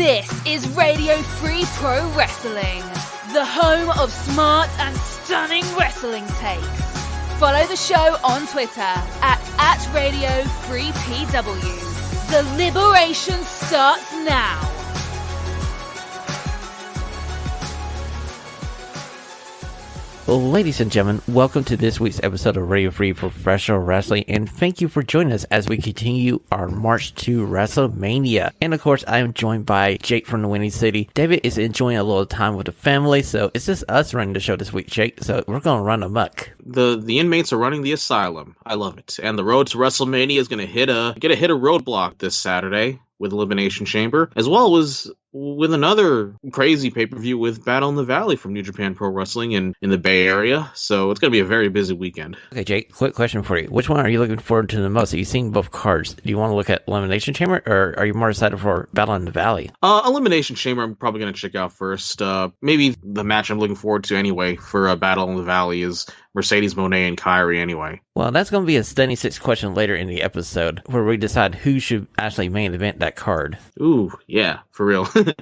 This is Radio Free Pro Wrestling, the home of smart and stunning wrestling takes. Follow the show on Twitter at Radio Free PW. The liberation starts now. Well, ladies and gentlemen, welcome to this week's episode of Radio Free Professional Wrestling, and thank you for joining us as we continue our march to WrestleMania. And of course, I am joined by Jake from the Winning City. David is enjoying a little time with the family, so it's just us running the show this week, Jake, so we're going to run amok. The inmates are running the asylum. I love it. And the road to WrestleMania is going to hit a roadblock this Saturday with Elimination Chamber, as well as with another crazy pay-per-view with Battle in the Valley from New Japan Pro Wrestling in the Bay Area. So it's going to be a very busy weekend. Okay, Jake, quick question for you. Which one are you looking forward to the most? You've seen both cards. Do you want to look at Elimination Chamber, or are you more excited for Battle in the Valley? Elimination Chamber I'm probably going to check out first. Maybe the match I'm looking forward to anyway for Battle in the Valley is Mercedes Moné and Kyrie anyway. Well, that's going to be a Stunning Six question later in the episode, where we decide who should actually main event that card. Ooh, yeah, for real. A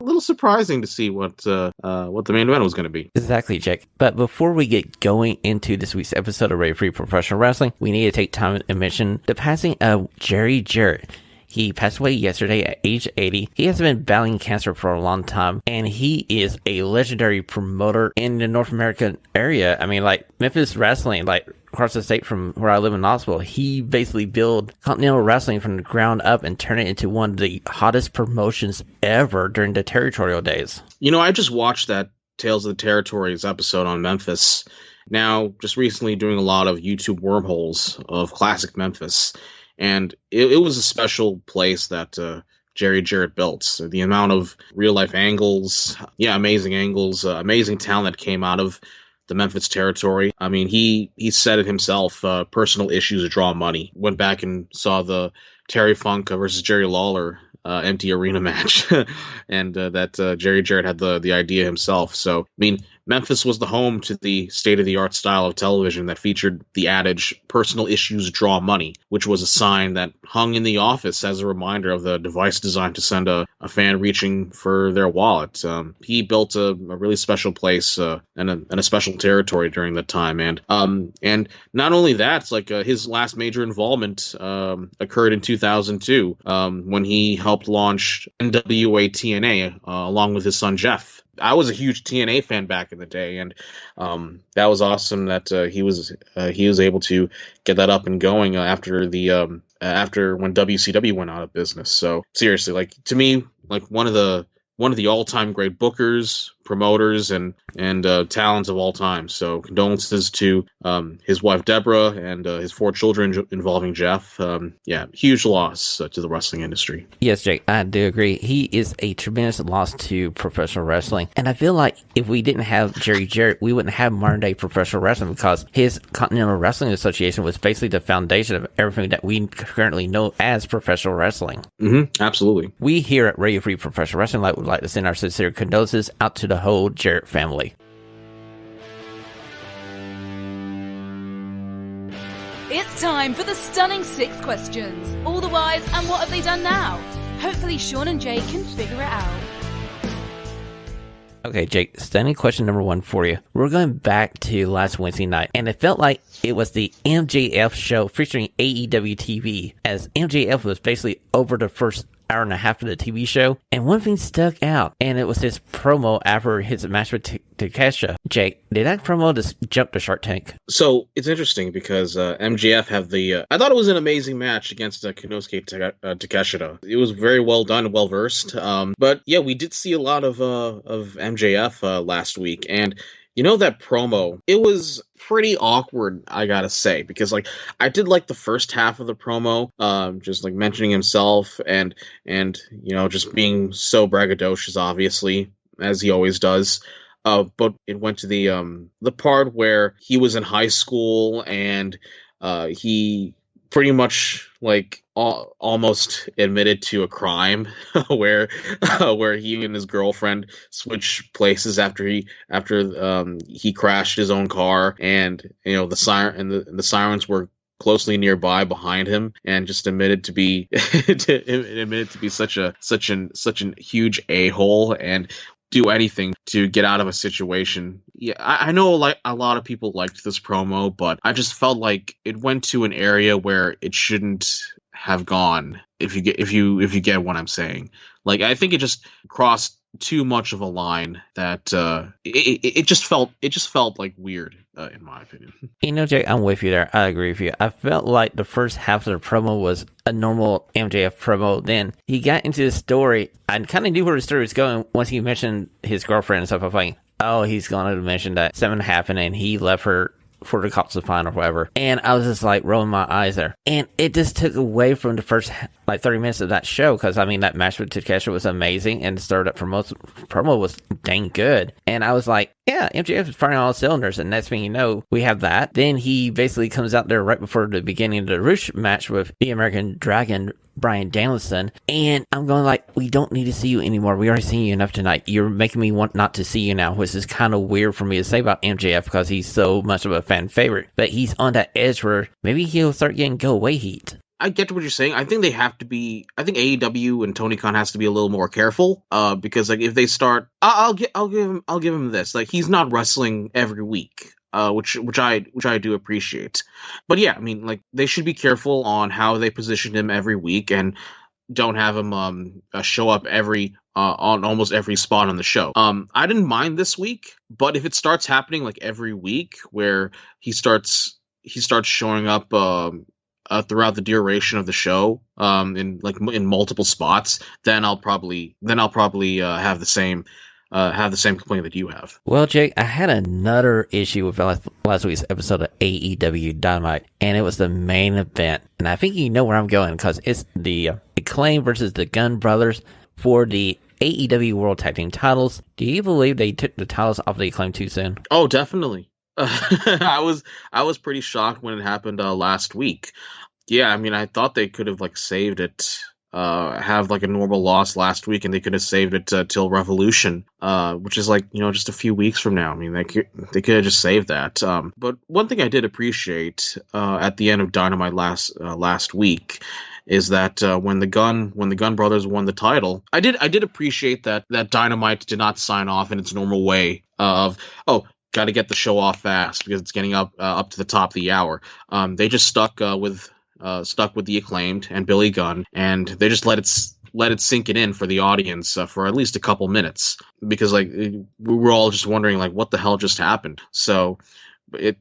little surprising to see what the main event was going to be. Exactly, Jake. But before we get going into this week's episode of Radio Free Professional Wrestling, we need to take time and mention the passing of Jerry Jarrett. He passed away yesterday at age 80. He has been battling cancer for a long time, and he is a legendary promoter in the North American area. I mean, like Memphis Wrestling, like across the state from where I live in Knoxville, he basically built Continental Wrestling from the ground up and turned it into one of the hottest promotions ever during the territorial days. You know, I just watched that Tales of the Territories episode on Memphis. Now, just recently doing a lot of YouTube wormholes of classic Memphis. And it was a special place that Jerry Jarrett built. So the amount of real-life angles, amazing angles, amazing talent that came out of the Memphis territory. I mean, he said it himself, personal issues draw money. Went back and saw the Terry Funk versus Jerry Lawler empty arena match, and that Jerry Jarrett had the idea himself. So, I mean, Memphis was the home to the state-of-the-art style of television that featured the adage, personal issues draw money, which was a sign that hung in the office as a reminder of the device designed to send a fan reaching for their wallet. He built a really special place and a special territory during that time. And not only that, it's like his last major involvement occurred in 2002 when he helped launch NWA TNA along with his son Jeff. I was a huge TNA fan back in the day, and that was awesome that he was able to get that up and going after when WCW went out of business. So seriously, like, to me, like one of the all-time great bookers, promoters, and talents of all time. So condolences to his wife Deborah and his 4 children involving Jeff. Huge loss to the wrestling industry. Yes, Jake, I do agree. He is a tremendous loss to professional wrestling. And I feel like if we didn't have Jerry Jarrett, we wouldn't have modern day professional wrestling, because his Continental Wrestling Association was basically the foundation of everything that we currently know as professional wrestling. Mm-hmm, absolutely. We here at Radio Free Professional Wrestling would like to send our sincere condolences out to the whole Jarrett family. It's time for the Stunning Six questions. All the whys and what have they done now? Hopefully Shawn and Jake can figure it out. Okay, Jake, stunning question number 1 for you. We're going back to last Wednesday night, and it felt like it was the MJF show featuring AEW TV, as MJF was basically over the first hour and a half of the TV show, and one thing stuck out, and it was his promo after his match with Takesha. Jake, did that promo just jump the Shark Tank? So it's interesting because MJF had I thought it was an amazing match against Konosuke Takeshita. It was very well done and well versed. But yeah, we did see a lot of MJF last week, and you know, that promo, it was pretty awkward, I gotta say, because like I did like the first half of the promo, just like mentioning himself and you know, just being so braggadocious, obviously, as he always does. But it went to the part where he was in high school and he pretty much like almost admitted to a crime where he and his girlfriend switched places after he crashed his own car, and you know the sirens were closely nearby behind him and just admitted to be such an huge a-hole and do anything to get out of a situation. Yeah, I know like a lot of people liked this promo, but I just felt like it went to an area where it shouldn't have gone. If you get what I'm saying, like I think it just crossed too much of a line that it just felt like weird in my opinion. Jake, I'm with you there. I agree with you. I felt like the first half of the promo was a normal MJF promo. Then he got into the story. I kind of knew where the story was going once he mentioned his girlfriend and stuff. I was like, oh, he's going to mention that something happened and he left her for the cops to find or whatever. And I was just like rolling my eyes there. And it just took away from the first like 30 minutes of that show, because I mean that match with Takeshita was amazing and the startup promo was dang good. And I was like, yeah, MJF is firing all cylinders, and next thing you know, we have that. Then he basically comes out there right before the beginning of the Rush match with the American Dragon, Bryan Danielson, and I'm going like, we don't need to see you anymore. We already seen you enough tonight. You're making me want not to see you now, which is kind of weird for me to say about MJF because he's so much of a fan favorite. But he's on that edge where maybe he'll start getting go away heat. I get what you're saying. I think they have to be. I think AEW and Tony Khan has to be a little more careful. Because like if they start, I'll give him this. Like he's not wrestling every week. Which I do appreciate. But yeah, I mean, like they should be careful on how they position him every week and don't have him show up on almost every spot on the show. I didn't mind this week, but if it starts happening like every week where he starts showing up throughout the duration of the show in multiple spots, then I'll probably have the same complaint that you have. Well, Jake, I had another issue with last week's episode of AEW Dynamite, and it was the main event. And I think you know where I'm going, because it's the Acclaim versus the Gun Brothers for the AEW World Tag Team titles. Do you believe they took the titles off the Acclaim too soon? Oh, definitely. I was pretty shocked when it happened last week. Yeah, I mean, I thought they could have like saved it. Have like a normal loss last week, and they could have saved it till Revolution, which is like just a few weeks from now. I mean, they could have just saved that. But one thing I did appreciate at the end of Dynamite last week is that when the Gun Brothers won the title, I did appreciate that Dynamite did not sign off in its normal way of got to get the show off fast because it's getting up to the top of the hour. They just stuck with the Acclaimed and Billy Gunn, and they just let it sink it in for the audience for at least a couple minutes, because like we were all just wondering like what the hell just happened. So it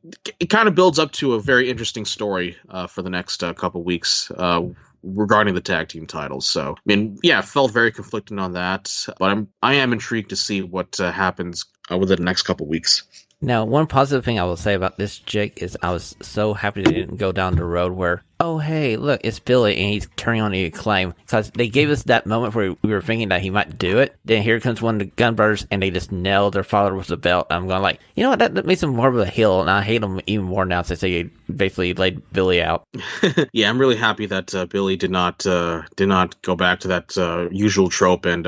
kind of builds up to a very interesting story for the next couple weeks regarding the tag team titles. So I mean, yeah, felt very conflicted on that, but I am intrigued to see what happens within the next couple weeks. Now, one positive thing I will say about this, Jake, is I was so happy they didn't go down the road where, oh, hey, look, it's Billy, and he's turning on the Acclaim. Because they gave us that moment where we were thinking that he might do it. Then here comes one of the Gun Brothers, and they just nailed their father with the belt. I'm going like, you know what, that makes him more of a heel, and I hate him even more now since they basically laid Billy out. Yeah, I'm really happy that Billy did not go back to that usual trope and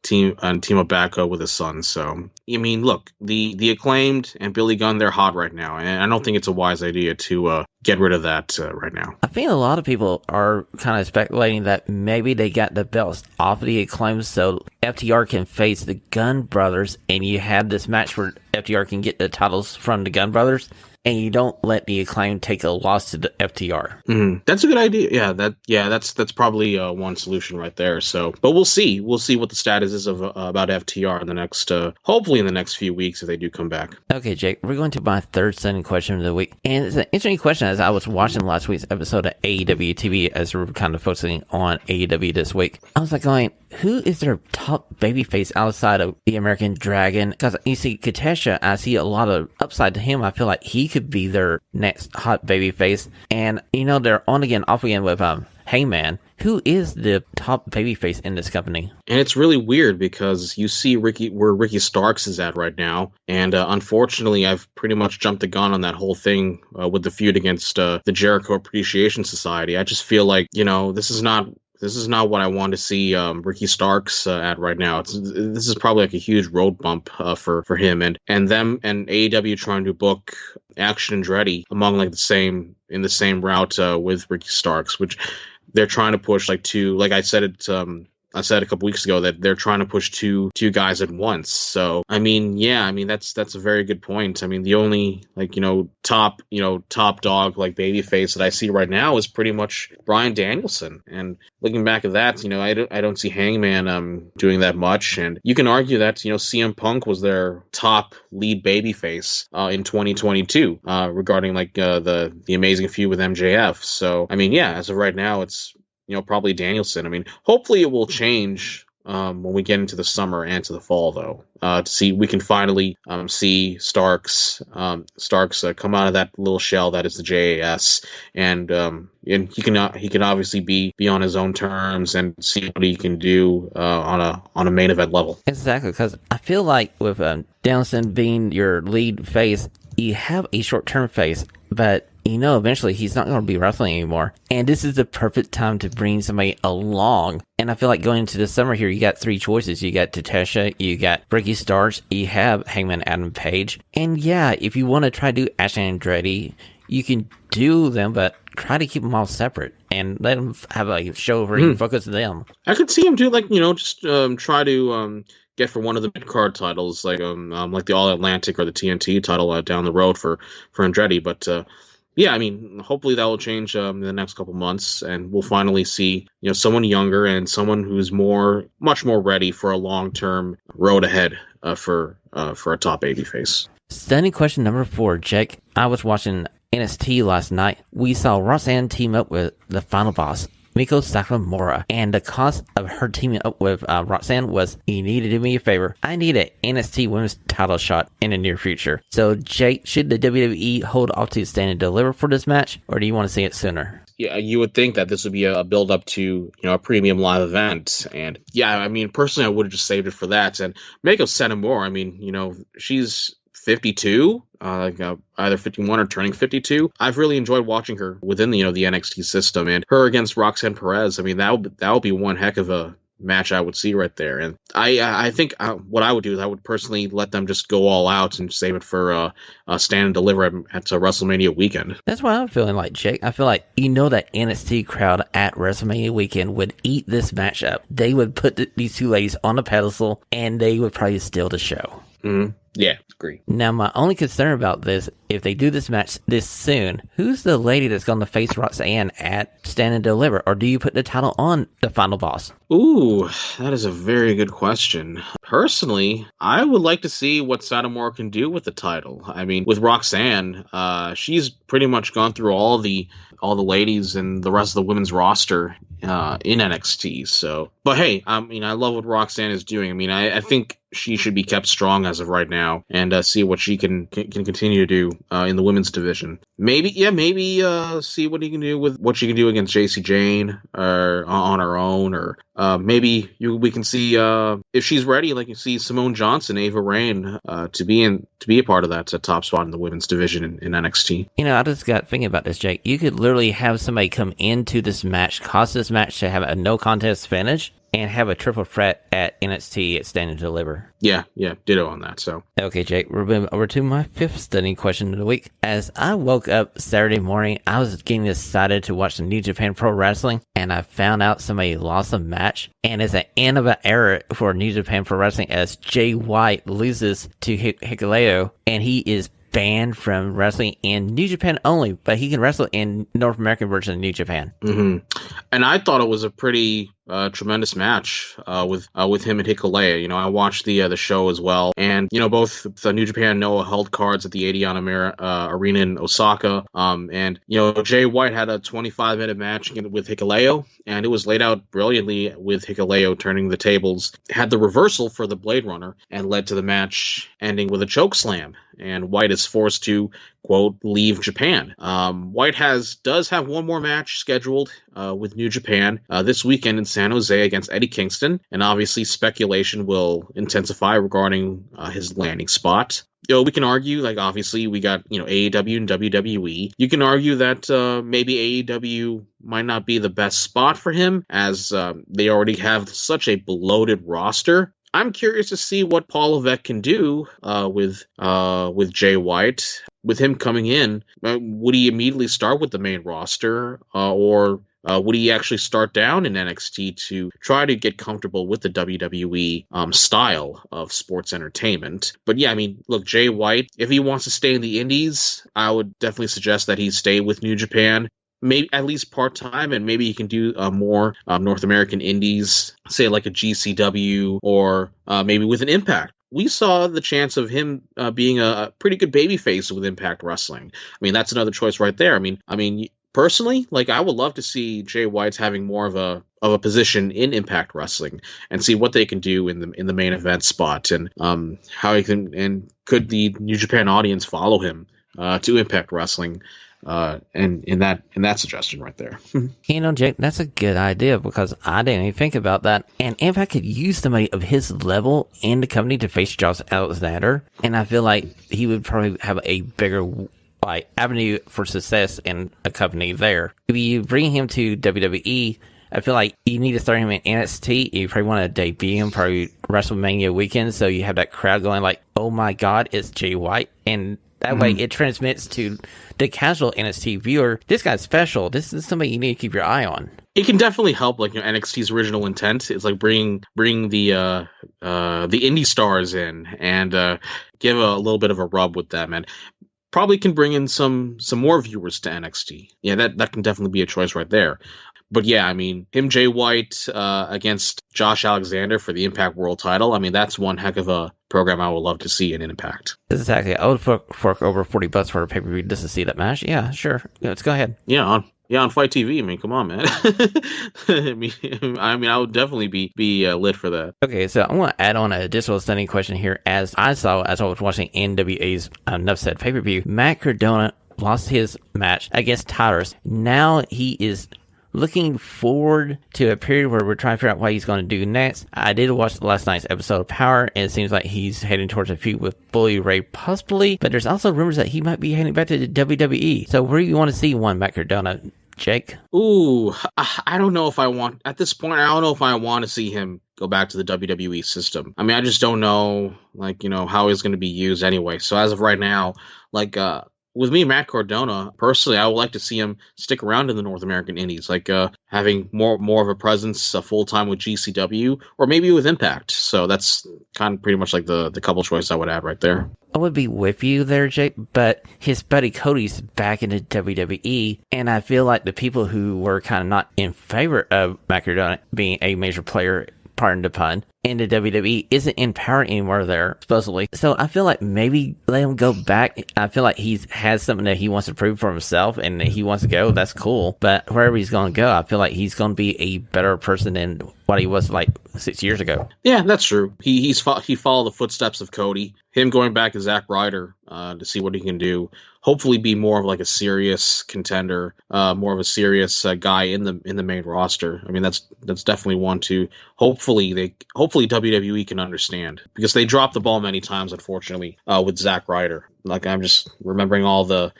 team up back with his son. So I mean, look, the Acclaimed and Billy Gunn, they're hot right now, and I don't think it's a wise idea to get rid of that right now. I think a lot of people are kind of speculating that maybe they got the belts off of the Acclaimed so FTR can face the Gun Brothers, and you have this match where FTR can get the titles from the Gun Brothers, and you don't let the Acclaim take a loss to the FTR. Mm-hmm. That's a good idea. That's probably one solution right there. So, but we'll see what the status is of about FTR in the next, hopefully in the next few weeks if they do come back. Okay, Jake, we're going to my third sending question of the week, and it's an interesting question as I was watching last week's episode of AEW TV as we're kind of focusing on AEW this week. I was like going, who is their top babyface outside of the American Dragon? Because you see Katesha, I see a lot of upside to him. I feel like he could be their next hot babyface. And, they're on again, off again with Hangman. Who is the top babyface in this company? And it's really weird because you see where Ricky Starks is at right now. And unfortunately, I've pretty much jumped the gun on that whole thing with the feud against the Jericho Appreciation Society. I just feel like, this is not what I want to see Ricky Starks at right now. This is probably like a huge road bump for him and AEW trying to book Action Andretti among like in the same route with Ricky Starks, which they're trying to push like two. Like I said a couple weeks ago that they're trying to push two guys at once. So I mean, yeah, I mean that's a very good point. I mean, the only like top dog like babyface that I see right now is pretty much Bryan Danielson. And looking back at that, I don't see Hangman doing that much. And you can argue that CM Punk was their top lead babyface in 2022 regarding like the amazing feud with MJF. So I mean, yeah, as of right now, it's probably Danielson. I mean, hopefully it will change when we get into the summer and to the fall, though. To see we can finally see Starks come out of that little shell that is the JAS, and he can obviously be on his own terms and see what he can do on a main event level. Exactly, because I feel like with Danielson being your lead face, you have a short-term face, but eventually he's not going to be wrestling anymore. And this is the perfect time to bring somebody along. And I feel like going into the summer here, you got three choices. You got Tatesha, you got Ricky Starks, you have Hangman Adam Page. And yeah, if you want to try to do Ashley Andretti, you can do them, but try to keep them all separate and let them have a show where you can focus on them. I could see him do like, just try to get for one of the mid-card titles, like the All-Atlantic or the TNT title down the road for Andretti. But yeah, I mean, hopefully that will change in the next couple months, and we'll finally see someone younger and someone who's much more ready for a long-term road ahead for a top babyface. Standing question number 4, Jake. I was watching NXT last night. We saw Roxanne team up with the final boss, Miko Sakamura, and the cost of her teaming up with Roxanne was, you need to do me a favor. I need an NXT women's title shot in the near future. So, Jake, should the WWE hold off to Stand and Deliver for this match, or do you want to see it sooner? Yeah, you would think that this would be a build up to a premium live event, and yeah, I mean, personally, I would have just saved it for that. And Miko Sakamura, I mean, she's 52, either 51 or turning 52. I've really enjoyed watching her within the the NXT system, and her against Roxanne Perez. I mean, that would be one heck of a match I would see right there. And I think what I would do is I would personally let them just go all out and save it for Stand and Deliver at WrestleMania weekend. That's what I'm feeling like, Jake. I feel like that NXT crowd at WrestleMania weekend would eat this match up. They would put these two ladies on a pedestal, and they would probably steal the show. Mm-hmm. Yeah, agree. Now, my only concern about this, if they do this match this soon, who's the lady that's going to face Roxanne at Stand and Deliver? Or do you put the title on the final boss? Ooh, that is a very good question. Personally, I would like to see what Sakamura can do with the title. I mean, with Roxanne, she's pretty much gone through all the ladies and the rest of the women's roster in NXT. So, but hey, I mean, I love what Roxanne is doing. I mean, I think she should be kept strong as of right now, and see what she can continue to do in the women's division. Maybe see what he can do with what she can do against JC Jane or on her own, or maybe we can see if she's ready, like you see Simone Johnson, Ava Raine, to be a part of that top spot in the women's division in NXT. I just got thinking about this, Jake. You could literally have somebody come into this match, cause this match to have a no contest finish, and have a triple threat at NXT at Stand and Deliver. Yeah, ditto on that. So okay, Jake, we're moving over to my 5th stunning question of the week. As I woke up Saturday morning, I was getting excited to watch the New Japan Pro Wrestling, and I found out somebody lost a match, and it's an end of an era for New Japan Pro Wrestling as Jay White loses to Hikuleo, and he is banned from wrestling in New Japan only, but he can wrestle in North American version of New Japan. Mm-hmm. And I thought it was a pretty tremendous match with him and Hikuleo. I watched the show as well, and both the New Japan and Noah held cards at the Adiana Arena in Osaka. And Jay White had a 25-minute match with Hikuleo, and it was laid out brilliantly with Hikuleo turning the tables. Had the reversal for the Blade Runner and led to the match ending with a choke slam. And White is forced to, quote, leave Japan. White does have one more match scheduled with New Japan this weekend in San Jose against Eddie Kingston, and obviously speculation will intensify regarding his landing spot. We can argue, like, obviously we got AEW and WWE. You can argue that maybe AEW might not be the best spot for him, as they already have such a bloated roster. I'm curious to see what Paul Levesque can do with Jay White. With him coming in, would he immediately start with the main roster, or would he actually start down in NXT to try to get comfortable with the WWE style of sports entertainment? But yeah, I mean, look, Jay White, if he wants to stay in the Indies, I would definitely suggest that he stay with New Japan. Maybe at least part-time, and maybe he can do more North American indies, say like a GCW, or maybe with an Impact. We saw the chance of him being a pretty good babyface with Impact Wrestling. I mean, that's another choice right there. I mean, personally, like, I would love to see Jay White's having more of a position in Impact Wrestling and see what they can do in the main event spot, and how he can, and could the New Japan audience follow him to Impact Wrestling. And in that suggestion right there. Jake, that's a good idea, because I didn't even think about that. And Impact could use somebody of his level in the company to face Josh Alexander, and I feel like he would probably have a bigger avenue for success in a company there. If you bring him to WWE, I feel like you need to start him in NXT. You probably want to debut him probably WrestleMania weekend, so you have that crowd going like, "Oh my God, it's Jay White," and that way it transmits to the casual NXT viewer. This guy's special. This is somebody you need to keep your eye on. It can definitely help, like, NXT's original intent is like bring the indie stars in and give a little bit of a rub with them, and probably can bring in some more viewers to NXT. Yeah, that can definitely be a choice right there. But yeah, I mean, him, Jay White, against Josh Alexander for the Impact World title, I mean, that's one heck of a program I would love to see in Impact. Exactly. I would fork over $40 for a pay-per-view just to see that match. Yeah, sure. Yeah, let's go ahead. Yeah, on Fight TV. I mean, come on, man. I mean, I would definitely be lit for that. Okay, so I want to add on an additional stunning question here. As I was watching NWA's Enough Said pay-per-view, Matt Cardona lost his match against Tyrus. Now he is looking forward to a period where we're trying to figure out what he's going to do next. I did watch last night's episode of Power, and it seems like he's heading towards a feud with Bully Ray possibly, but there's also rumors that he might be heading back to the WWE. So where do you want to see Matt Cardona, Jake? Ooh, I don't know if I want, at this point, I don't know if I want to see him go back to the WWE system. I mean, I just don't know, like, how he's going to be used anyway. So as of right now, like, with me, Matt Cardona, personally, I would like to see him stick around in the North American Indies, like having more of a presence full-time with GCW, or maybe with Impact. So that's kind of pretty much like the couple choices I would have right there. I would be with you there, Jake, but his buddy Cody's back in the WWE, and I feel like the people who were kind of not in favor of Matt Cardona being a major player, pardon the pun, in the WWE isn't in Power anymore there, supposedly. So I feel like maybe let him go back. I feel like he has something that he wants to prove for himself, and he wants to go. That's cool. But wherever he's going to go, I feel like he's going to be a better person than what he was like 6 years ago. Yeah, that's true. He followed the footsteps of Cody. Him going back to Zack Ryder to see what he can do. Hopefully be more of like a serious contender, more of a serious guy in the main roster. I mean, that's definitely one to hopefully WWE can understand, because they dropped the ball many times, unfortunately, with Zack Ryder. Like, I'm just remembering all the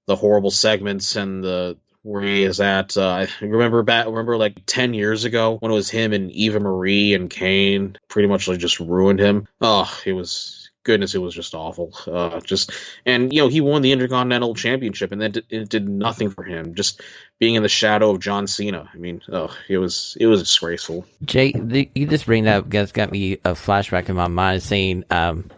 horrible segments and where he is at. I remember like 10 years ago when it was him and Eva Marie and Kane pretty much like just ruined him. Oh, it was just awful. And he won the Intercontinental Championship, and then it did nothing for him. Just being in the shadow of John Cena. I mean, it was disgraceful. Jay, you just bring that up, got me a flashback in my mind, seeing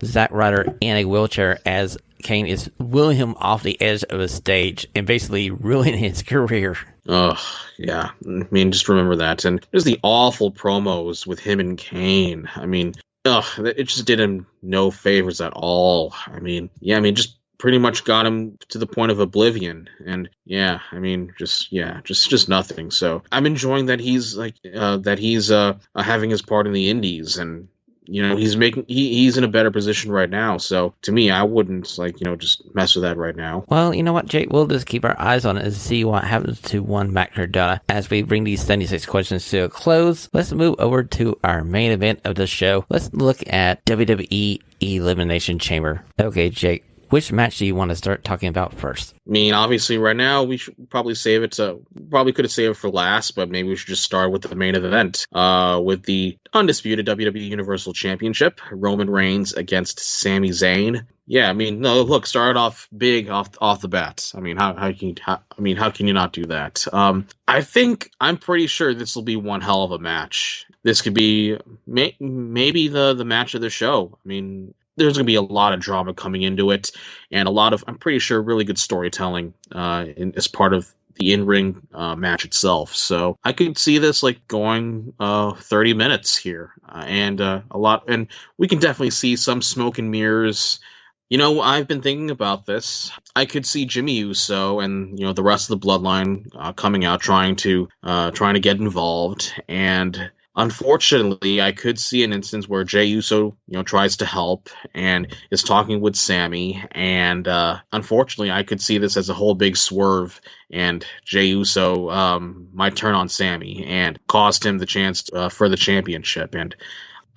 Zack Ryder in a wheelchair as Kane is wheeling him off the edge of a stage and basically ruining his career. Oh, yeah. I mean, just remember that. And there's the awful promos with him and Kane. I mean, it just did him no favors at all. I mean, just pretty much got him to the point of oblivion. And yeah, I mean, just nothing. So I'm enjoying that he's having his part in the indies, and he's in a better position right now. So to me, I wouldn't just mess with that right now. Well, you know what, Jake? We'll just keep our eyes on it and see what happens to one Matt Cardona. As we bring these 76 questions to a close, let's move over to our main event of the show. Let's look at WWE Elimination Chamber. Okay, Jake, which match do you want to start talking about first? I mean, obviously, right now we should probably save it to. Probably could have saved it for last, but maybe we should just start with the main event. With the undisputed WWE Universal Championship, Roman Reigns against Sami Zayn. Yeah, I mean, no, look, started off big off the bat. I mean, how can you not do that? I'm pretty sure this will be one hell of a match. This could be maybe the match of the show. I mean, there's going to be a lot of drama coming into it, and I'm pretty sure, really good storytelling as part of the in-ring match itself. So I could see this like going 30 minutes here, and we can definitely see some smoke and mirrors. You know, I've been thinking about this. I could see Jimmy Uso and, the rest of the bloodline coming out trying to get involved. And unfortunately, I could see an instance where Jey Uso, tries to help and is talking with Sammy. And unfortunately, I could see this as a whole big swerve, and Jey Uso might turn on Sammy and cost him the chance for the championship. And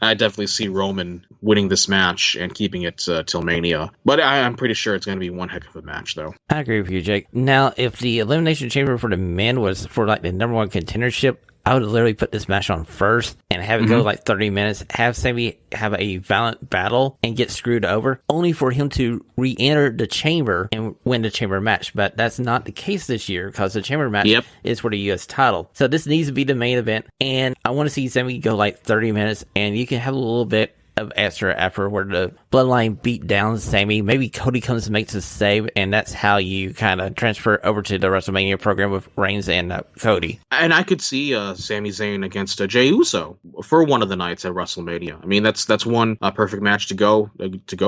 I definitely see Roman winning this match and keeping it till Mania. But I'm pretty sure it's going to be one heck of a match, though. I agree with you, Jake. Now, if the Elimination Chamber for the men was for like the number one contendership, I would literally put this match on first and have it go like 30 minutes, have Sammy have a violent battle and get screwed over, only for him to re-enter the chamber and win the chamber match. But that's not the case this year, because the chamber match is for the U.S. title. So this needs to be the main event, and I want to see Sammy go like 30 minutes, and you can have a little bit of extra effort where the bloodline beat down Sammy. Maybe Cody comes and makes a save, and that's how you kind of transfer over to the WrestleMania program with Reigns and Cody. And I could see Sami Zayn against Jey Uso for one of the nights at WrestleMania. I mean, that's one perfect match to go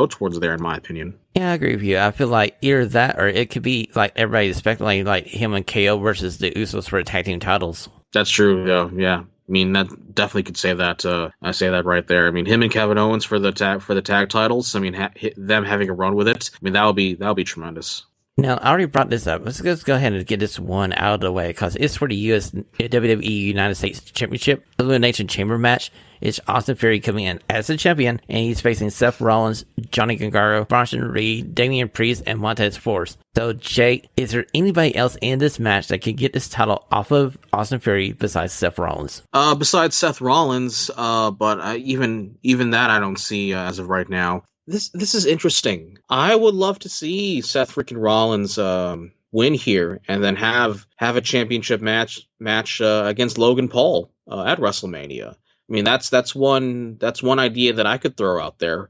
towards there, in my opinion. Yeah, I agree with you. I feel like either that, or it could be like everybody's speculating, like him and KO versus the Usos for the tag team titles. That's true. Yeah. I mean, that definitely could say that. I say that right there. I mean, him and Kevin Owens for the tag titles. I mean, them having a run with it. I mean, that would be tremendous. Now, I already brought this up. Let's just go ahead and get this one out of the way, because it's for the U.S. WWE United States Championship Elimination Chamber match. It's Austin Theory coming in as the champion, and he's facing Seth Rollins, Johnny Gargano, Bronson Reed, Damian Priest, and Montez Ford. So, Jake, is there anybody else in this match that can get this title off of Austin Theory besides Seth Rollins? Besides Seth Rollins, but even that I don't see as of right now. This is interesting. I would love to see Seth freaking Rollins win here, and then have a championship match against Logan Paul at WrestleMania. I mean, that's one idea that I could throw out there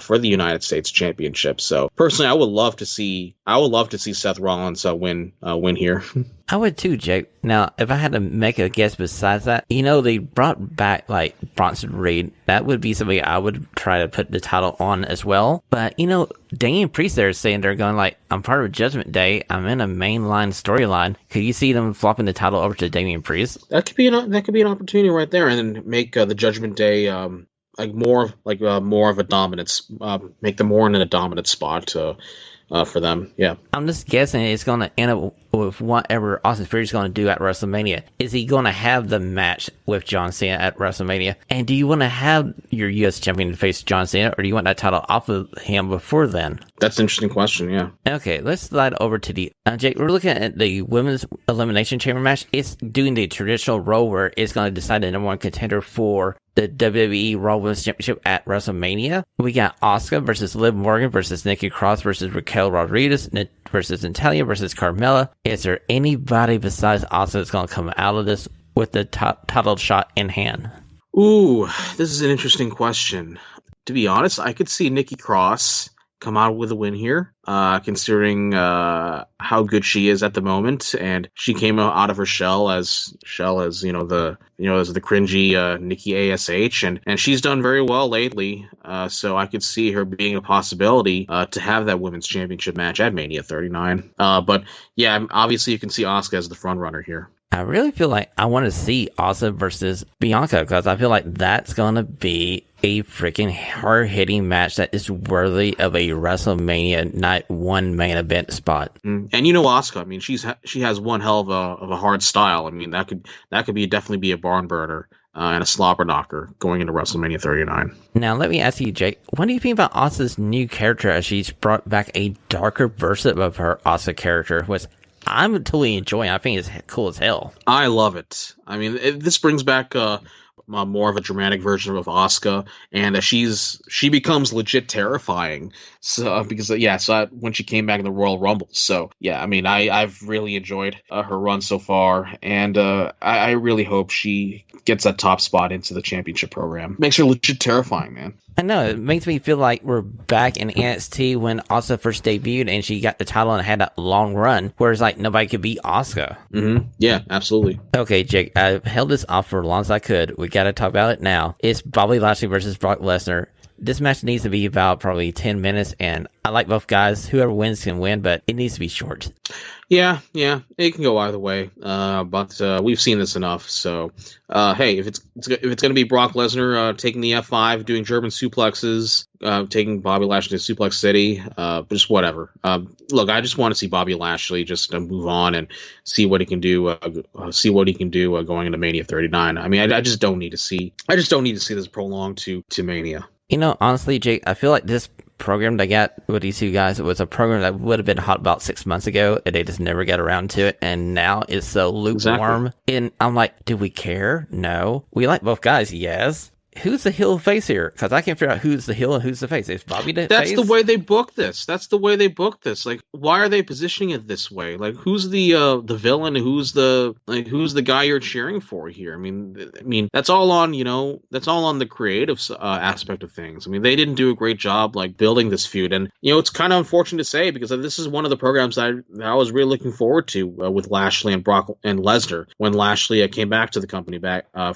for the United States Championship. So personally, I would love to see Seth Rollins win here. I would too, Jake. Now, if I had to make a guess besides that, they brought back like Bronson Reed. That would be somebody I would try to put the title on as well. But Damian Priest there is saying they're going like, I'm part of Judgment Day. I'm in a mainline storyline. Could you see them flopping the title over to Damian Priest? That could be an opportunity right there, and then make the Judgment Day more of a dominance, make them more in a dominant spot for them. Yeah, I'm just guessing it's going to end up with whatever Austin Theory is going to do at WrestleMania. Is he going to have the match with John Cena at WrestleMania? And do you want to have your U.S. champion face John Cena, or do you want that title off of him before then? That's an interesting question, yeah. Okay, let's slide over to the... Jake, we're looking at the Women's Elimination Chamber match. It's doing the traditional role where it's going to decide the number one contender for the WWE Raw Women's Championship at WrestleMania. We got Asuka versus Liv Morgan versus Nikki Cross versus Raquel Rodriguez versus Natalya versus Carmella. Is there anybody besides Asuka that's going to come out of this with the title shot in hand? Ooh, this is an interesting question. To be honest, I could see Nikki Cross come out with a win here, considering how good she is at the moment, and she came out of her shell as the cringy Nikki ASH, and she's done very well lately. So I could see her being a possibility to have that women's championship match at Mania 39. But yeah, obviously you can see Asuka as the front runner here. I really feel like I want to see Asuka versus Bianca, because I feel like that's going to be a freaking hard-hitting match that is worthy of a WrestleMania Night 1 main event spot. And Asuka, I mean, she has one hell of a hard style. I mean, that could definitely be a barn burner and a slobber knocker going into WrestleMania 39. Now, let me ask you, Jake, what do you think about Asuka's new character as she's brought back a darker version of her Asuka character, which I'm totally enjoying. I think it's cool as hell. I love it. I mean, this brings back more of a dramatic version of Asuka, and she becomes legit terrifying. So when she came back in the Royal Rumble. So yeah, I mean, I've really enjoyed her run so far, and I really hope she gets that top spot into the championship program. Makes her legit terrifying, man. I know, it makes me feel like we're back in NXT when Asuka first debuted and she got the title and had that long run, whereas like nobody could beat Asuka. Mm-hmm. Yeah, absolutely. Okay, Jake, I've held this off for as long as I could. We got to talk about it now. It's Bobby Lashley versus Brock Lesnar. This match needs to be about probably 10 minutes, and I like both guys. Whoever wins can win, but it needs to be short. Yeah, it can go either way. But we've seen this enough. So, hey, if it's going to be Brock Lesnar taking the F5, doing German suplexes, taking Bobby Lashley to Suplex City, just whatever. Look, I just want to see Bobby Lashley just move on and see what he can do. Going into Mania 39. I mean, I just don't need to see. I just don't need to see this prolonged to Mania. You know, honestly, Jake, I feel like this program they got with these two guys was a program that would have been hot about 6 months ago, and they just never got around to it, and now it's so lukewarm. Exactly. And I'm like, do we care? No. We like both guys, yes. Who's the heel face here? Because I can't figure out who's the heel and who's the face. Is Bobby the face? That's the way they booked this. Like, why are they positioning it this way? Like, who's the villain? Who's the guy you're cheering for here? I mean, that's all on the creative aspect of things. I mean, they didn't do a great job like building this feud, and it's kind of unfortunate to say because this is one of the programs that I was really looking forward to with Lashley and Brock and Lesnar when Lashley came back to the company back a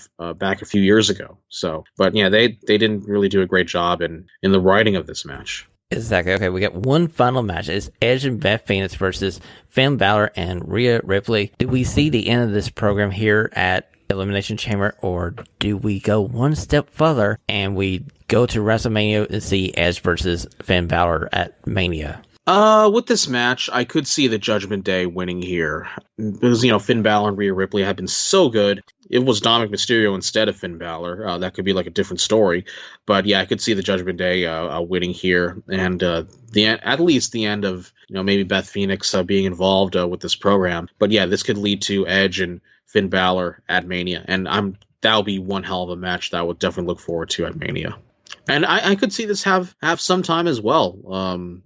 few years ago. So. But yeah, they didn't really do a great job in the writing of this match. Exactly. Okay, we got one final match. It's Edge and Beth Phoenix versus Finn Balor and Rhea Ripley. Do we see the end of this program here at Elimination Chamber, or do we go one step further and we go to WrestleMania and see Edge versus Finn Balor at Mania? With this match, I could see the Judgment Day winning here because, Finn Balor and Rhea Ripley have been so good. It was Dominic Mysterio instead of Finn Balor. That could be like a different story. But yeah, I could see the Judgment Day winning here. And at least the end of, maybe Beth Phoenix being involved with this program. But yeah, this could lead to Edge and Finn Balor at Mania. And that'll be one hell of a match that I would definitely look forward to at Mania. And I could see this have some time as well.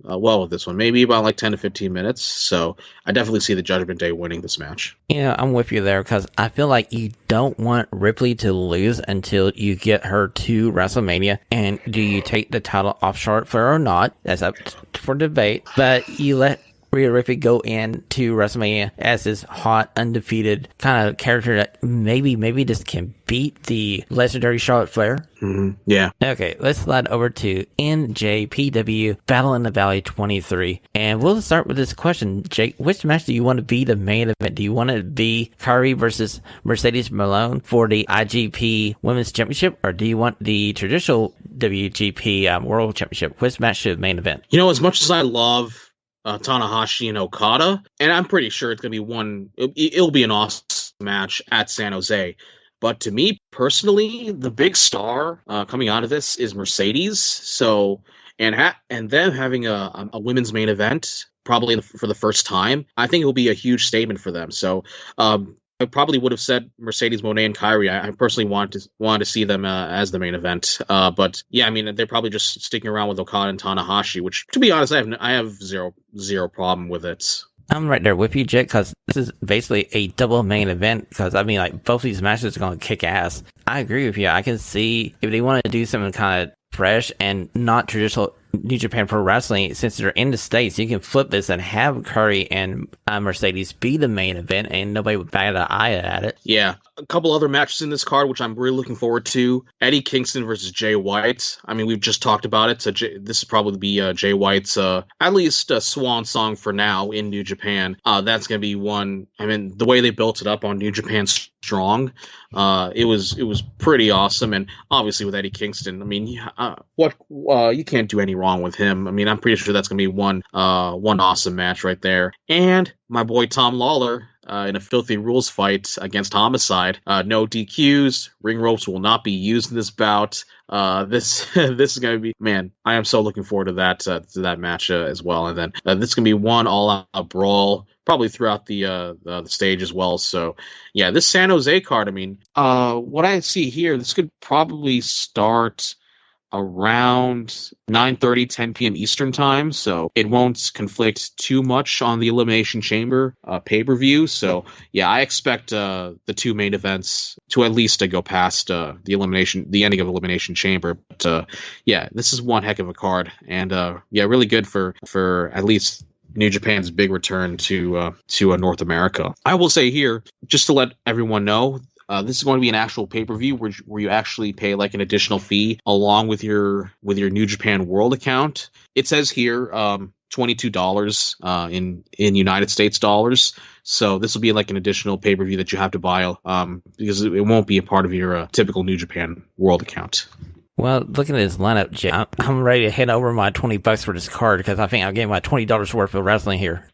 With this one, maybe about like 10 to 15 minutes. So I definitely see the Judgment Day winning this match. Yeah, I'm with you there because I feel like you don't want Ripley to lose until you get her to WrestleMania. And do you take the title off Charlotte Flair or not? That's up for debate. But you let Rhea Ripley go into WrestleMania as this hot, undefeated kind of character that maybe just can beat the legendary Charlotte Flair. Mm-hmm. Yeah. Okay, let's slide over to NJPW Battle in the Valley 23. And we'll start with this question, Jake. Which match do you want to be the main event? Do you want it to be Kyrie versus Mercedes Malone for the IGP Women's Championship? Or do you want the traditional WGP World Championship? Which match should main event? As much as I love Tanahashi and Okada, and I'm pretty sure it's going to be it'll be an awesome match at San Jose. But to me personally, the big star coming out of this is Mercedes. So, and them having a women's main event probably for the first time, I think it will be a huge statement for them. So, I probably would have said Mercedes Moné and Kyrie. I personally want to see them as the main event. But yeah, I mean, they're probably just sticking around with Okada and Tanahashi, which, to be honest, I have zero problem with it. I'm right there with you, Jake, because this is basically a double main event. Because I mean, like, both these matches are going to kick ass. I agree with you. I can see if they want to do something kind of fresh and not traditional New Japan Pro Wrestling, since they're in the States, you can flip this and have Curry and Mercedes be the main event and nobody would bat an eye at it. Yeah. A couple other matches in this card, which I'm really looking forward to. Eddie Kingston versus Jay White. I mean, we've just talked about it. So this will probably be Jay White's, at least a swan song for now in New Japan. That's going to be one. I mean, the way they built it up on New Japan Strong, it was pretty awesome. And obviously with Eddie Kingston, I mean, you can't do any wrong with him. I mean, I'm pretty sure that's going to be one awesome match right there. And my boy Tom Lawler in a filthy rules fight against Homicide. No DQs. Ring ropes will not be used in this bout. This is going to be, man, I am so looking forward to that match as well. And then this is going to be one all-out brawl, probably throughout the stage as well. So, yeah, this San Jose card, I mean, what I see here, this could probably start around 9:30, 10 p.m. Eastern time, so it won't conflict too much on the Elimination Chamber pay-per-view. So, yeah, I expect the two main events to at least go past the ending of Elimination Chamber. But, yeah, this is one heck of a card, and yeah, really good for at least New Japan's big return to North America. I will say here, just to let everyone know, this is going to be an actual pay-per-view where you actually pay like an additional fee along with your New Japan World account. It says here $22 in United States dollars. So this will be like an additional pay-per-view that you have to buy because it won't be a part of your typical New Japan World account. Well, looking at this lineup, Jay, I'm ready to head over my $20 for this card because I think I'm getting my $20 worth of wrestling here.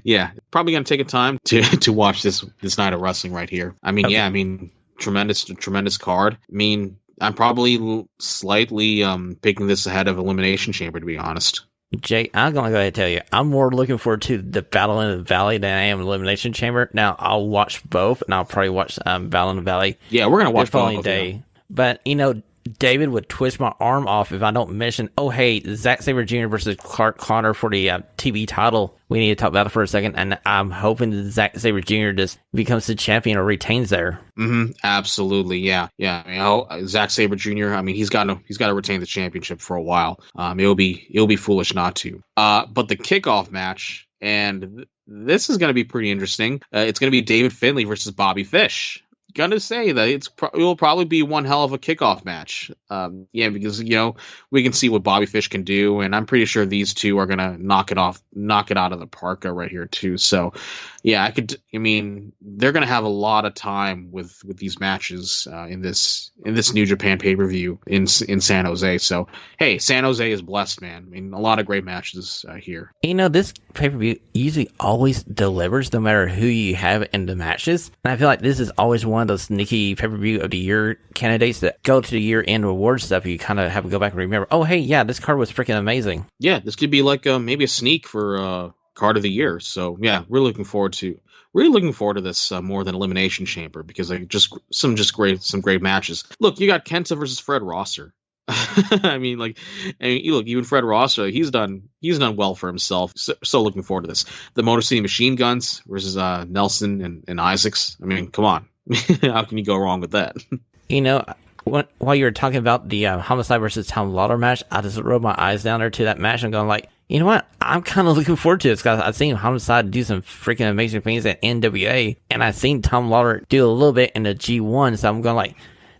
Yeah, probably gonna take a time to watch this night of wrestling right here. I mean, okay. Yeah, I mean, tremendous card. I mean, I'm probably slightly picking this ahead of Elimination Chamber, to be honest. Jay, I'm going to go ahead and tell you, I'm more looking forward to the Battle in the Valley than I am Elimination Chamber. Now, I'll watch both, and I'll probably watch Battle in the Valley. Yeah, we're going to watch both. Day. Yeah. But, you know, David would twist my arm off if I don't mention, oh, hey, Zack Sabre Jr. versus Clark Connor for the TV title. We need to talk about it for a second, and I'm hoping that Zack Sabre Jr. just becomes the champion or retains there. Mm-hmm. Absolutely, yeah. I mean, Zack Sabre Jr. I mean, he's got to retain the championship for a while. It'll be foolish not to. But the kickoff match, and this is going to be pretty interesting. It's going to be David Finlay versus Bobby Fish. Gonna say that it will probably be one hell of a kickoff match. Yeah, because we can see what Bobby Fish can do, and I'm pretty sure these two are gonna knock it out of the park right here too. So, yeah, I mean, they're gonna have a lot of time with these matches in this New Japan pay-per-view in San Jose. So, hey, San Jose is blessed, man. I mean, a lot of great matches here. This pay-per-view usually always delivers, no matter who you have in the matches, and I feel like this is always one of those sneaky pay-per-view of the year candidates that go to the year-end reward stuff. You kind of have to go back and remember, oh, hey, yeah, this card was freaking amazing. Yeah, this could be like maybe a sneak for card of the year. So, yeah, really looking forward to this more than Elimination Chamber because some great matches. Look, you got Kenta versus Fred Rosser. I mean, look, even Fred Rosser, he's done well for himself. So looking forward to this. The Motor City Machine Guns versus Nelson and Isaacs. I mean, come on. How can you go wrong with that? While you were talking about the Homicide versus Tom Lawlor match, I just rolled my eyes down there to that match and going like, you know what? I'm kind of looking forward to this because I've seen Homicide do some freaking amazing things at NWA, and I've seen Tom Lawlor do a little bit in the G1, so I'm going like,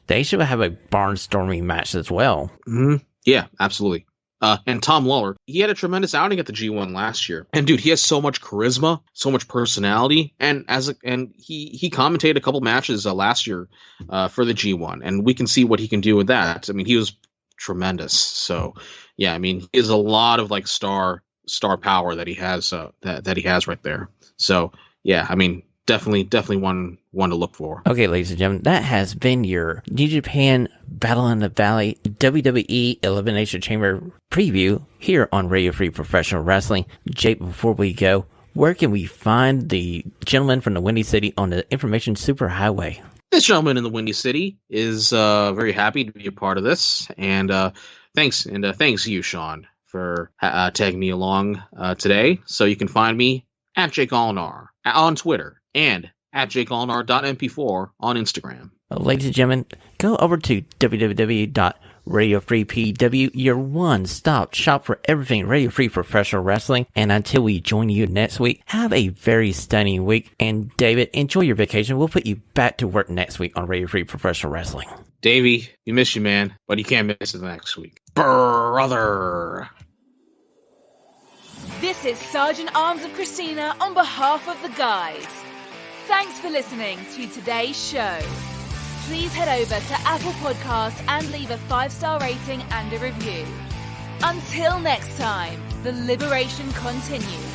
they should have a barnstorming match as well. Mm-hmm. Yeah, absolutely. And Tom Lawlor, he had a tremendous outing at the G1 last year. And dude, he has so much charisma, so much personality. And he commentated a couple matches last year for the G1. And we can see what he can do with that. I mean, he was tremendous. So, yeah, I mean, he has a lot of like star power that he has that he has right there. So, yeah, I mean, definitely one to look for. Okay, ladies and gentlemen, that has been your New Japan Battle in the Valley WWE Elimination Chamber preview here on Radio Free Professional Wrestling. Jake, before we go, where can we find the gentleman from the Windy City on the Information Superhighway? This gentleman in the Windy City is very happy to be a part of this, and thanks you, Shawn, for tagging me along today. So you can find me at Jake Allnar on Twitter and at jakeallnar.mp4 on Instagram. Ladies and gentlemen, go over to www.radiofreepw, your one-stop shop for everything Radio Free Professional Wrestling. And until we join you next week, have a very stunning week. And David, enjoy your vacation. We'll put you back to work next week on Radio Free Professional Wrestling. Davey, we miss you, man, but you can't miss it next week. Brother! This is Sergeant Arms of Christina on behalf of the guys. Thanks for listening to today's show. Please head over to Apple Podcasts and leave a 5-star rating and a review. Until next time, the liberation continues.